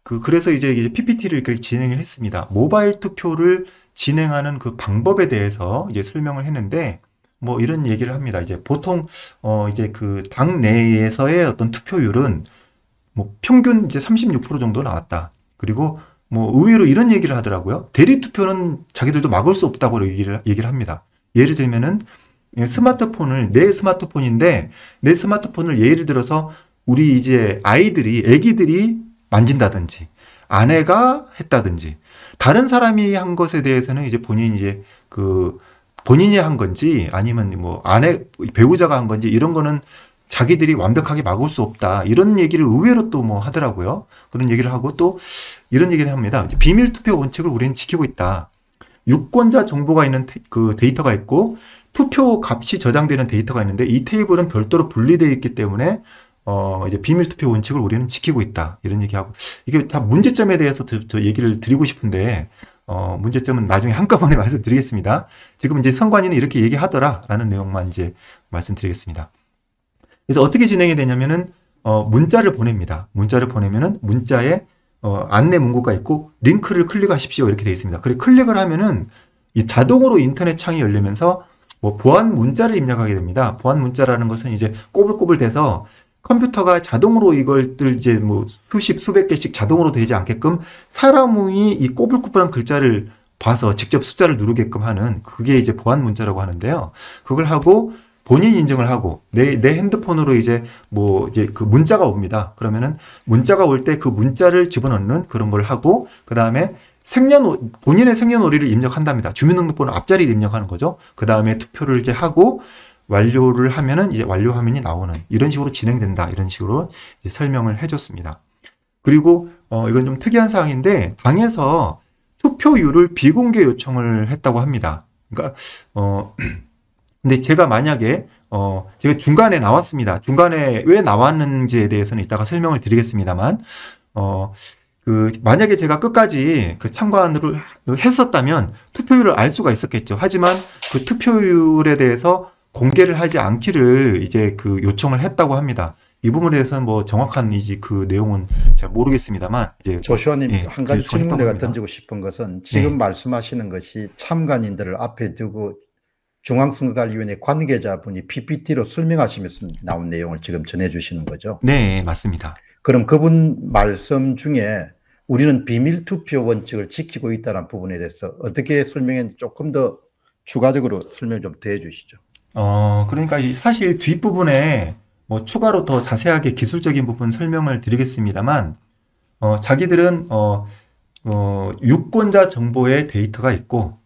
그래서 이제 PPT를 이렇게 진행을 했습니다. 모바일 투표를 진행하는 그 방법에 대해서 이제 설명을 했는데, 뭐 이런 얘기를 합니다. 이제 보통, 이제 그 당 내에서의 어떤 투표율은 뭐 평균 이제 36% 정도 나왔다. 그리고 뭐 의외로 이런 얘기를 하더라고요. 대리 투표는 자기들도 막을 수 없다고 얘기를 합니다. 예를 들면은 스마트폰을, 내 스마트폰인데 내 스마트폰을 예를 들어서 우리 이제 애기들이 만진다든지 아내가 했다든지 다른 사람이 한 것에 대해서는 이제 본인이 한 건지 아니면 뭐 배우자가 한 건지 이런 거는 자기들이 완벽하게 막을 수 없다. 이런 얘기를 의외로 또 뭐 하더라고요. 그런 얘기를 하고 또 이런 얘기를 합니다. 비밀 투표 원칙을 우리는 지키고 있다. 유권자 정보가 있는 그 데이터가 있고 투표 값이 저장되는 데이터가 있는데 이 테이블은 별도로 분리되어 있기 때문에 이제 비밀 투표 원칙을 우리는 지키고 있다. 이런 얘기하고 이게 다 문제점에 대해서 저 얘기를 드리고 싶은데 문제점은 나중에 한꺼번에 말씀드리겠습니다. 지금 이제 선관위는 이렇게 얘기하더라라는 내용만 이제 말씀드리겠습니다. 그래서 어떻게 진행이 되냐면은 문자를 보냅니다. 문자를 보내면은 문자에 안내 문구가 있고 링크를 클릭하십시오 이렇게 되어 있습니다. 그리고 클릭을 하면은 이 자동으로 인터넷 창이 열리면서 뭐 보안 문자를 입력하게 됩니다. 보안 문자라는 것은 이제 꼬불꼬불 돼서 컴퓨터가 자동으로 이걸들 이제 뭐 수백 개씩 자동으로 되지 않게끔 사람이 이 꼬불꼬불한 글자를 봐서 직접 숫자를 누르게끔 하는 그게 이제 보안 문자라고 하는데요. 그걸 하고 본인 인증을 하고 내 핸드폰으로 이제 그 문자가 옵니다. 그러면은 문자가 올 때 그 문자를 집어넣는 그런 걸 하고 그 다음에 본인의 생년월일을 입력한답니다. 주민등록번호 앞자리를 입력하는 거죠. 그 다음에 투표를 이제 하고 완료를 하면은 이제 완료 화면이 나오는 이런 식으로 진행된다. 이런 식으로 이제 설명을 해줬습니다. 그리고 이건 좀 특이한 사항인데 당에서 투표율을 비공개 요청을 했다고 합니다. 그러니까 근데 제가 만약에 제가 중간에 나왔습니다. 중간에 왜 나왔는지에 대해서는 이따가 설명을 드리겠습니다만 만약에 제가 끝까지 그 참관을 했었다면 투표율을 알 수가 있었겠죠. 하지만 그 투표율에 대해서 공개를 하지 않기를 이제 요청을 했다고 합니다. 이 부분에 대해서는 뭐 정확한 그 내용은 잘 모르겠습니다만 이제 조슈아님 한 가지 질문 내가 던지고 싶은 것은 지금 말씀하시는 것이 참관인들을 앞에 두고 중앙선거관리위원회 관계자분이 PPT로 설명하시면서 나온 내용을 지금 전해주시는 거죠? 네, 맞습니다. 그럼 그분 말씀 중에 우리는 비밀투표 원칙을 지키고 있다는 부분에 대해서 어떻게 설명했는지 조금 더 추가적으로 설명 좀 더 해주시죠. 그러니까 사실 뒷부분에 뭐 추가로 더 자세하게 기술적인 부분 설명을 드리겠습니다만, 자기들은, 유권자 정보의 데이터가 있고,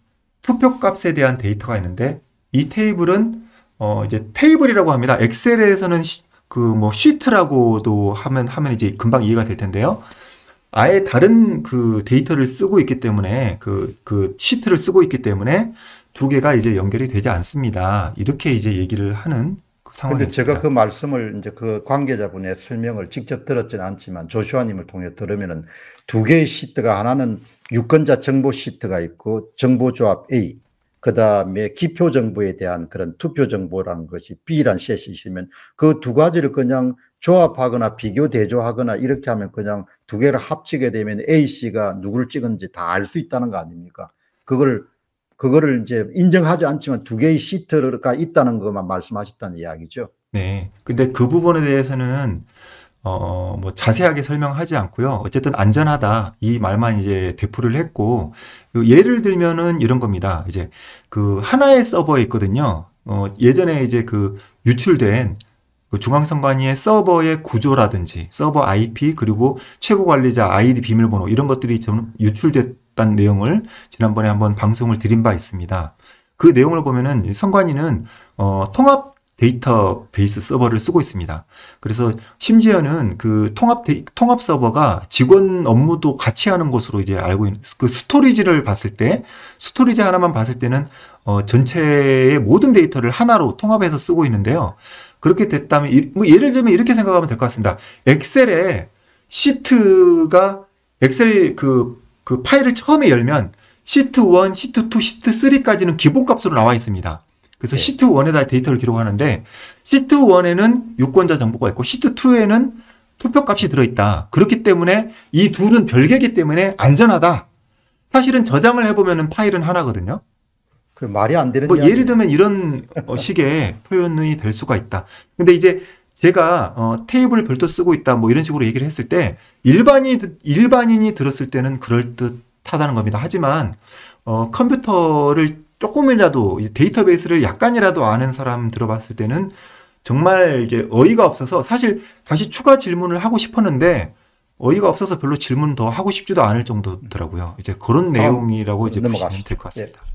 투표값에 대한 데이터가 있는데, 이 테이블은, 이제 테이블이라고 합니다. 엑셀에서는 시트라고도 하면 이제 금방 이해가 될 텐데요. 아예 다른 그 데이터를 쓰고 있기 때문에, 그 시트를 쓰고 있기 때문에, 두 개가 이제 연결이 되지 않습니다. 이렇게 이제 얘기를 하는 근데 제가 그 말씀을 이제 그 관계자분의 설명을 직접 들었지는 않지만 조슈아님을 통해 들으면은 두 개의 시트가 하나는 유권자 정보 시트가 있고 정보조합 A, 그 다음에 기표 정보에 대한 그런 투표 정보라는 것이 B란 셋이 있으면 그 두 가지를 그냥 조합하거나 비교 대조하거나 이렇게 하면 그냥 두 개를 합치게 되면 A, C가 누구를 찍은지 다 알 수 있다는 거 아닙니까? 그거를 이제 인정하지 않지만 두 개의 시트가 있다는 것만 말씀하셨다는 이야기죠. 네. 근데 그 부분에 대해서는, 뭐 자세하게 설명하지 않고요. 어쨌든 안전하다. 이 말만 이제 대표를 했고, 예를 들면은 이런 겁니다. 이제 하나의 서버에 있거든요. 예전에 이제 유출된 중앙선관위의 서버의 구조라든지 서버 IP 그리고 최고관리자 아이디 비밀번호 이런 것들이 좀 유출됐다는 내용을 지난번에 한번 방송을 드린 바 있습니다. 그 내용을 보면은 선관위는 통합 데이터베이스 서버를 쓰고 있습니다. 그래서 심지어는 통합 서버가 직원 업무도 같이 하는 것으로 이제 알고 있는 스토리지를 봤을 때 스토리지 하나만 봤을 때는 전체의 모든 데이터를 하나로 통합해서 쓰고 있는데요. 그렇게 됐다면 뭐 예를 들면 이렇게 생각하면 될 것 같습니다. 엑셀에 시트가 엑셀 그 파일을 처음에 열면 시트 1, 시트 2, 시트 3까지는 기본값으로 나와 있습니다. 그래서 네. 시트 1에다 데이터를 기록하는데 시트 1에는 유권자 정보가 있고 시트 2에는 투표값이 들어있다. 그렇기 때문에 이 둘은 별개이기 때문에 안전하다. 사실은 저장을 해보면 파일은 하나거든요. 그 말이 안 되는 뭐 이야기예요. 예를 들면 이런 식의 표현이 될 수가 있다. 근데 이제 제가 테이블을 별도 쓰고 있다 뭐 이런 식으로 얘기를 했을 때 일반인이 들었을 때는 그럴듯하다는 겁니다. 하지만 컴퓨터를 조금이라도 데이터베이스를 약간이라도 아는 사람 들어봤을 때는 정말 이제 어이가 없어서 사실 다시 추가 질문을 하고 싶었는데 어이가 없어서 별로 질문 더 하고 싶지도 않을 정도더라고요. 이제 그런 내용이라고 이제 보시면 될 것 같습니다. 예.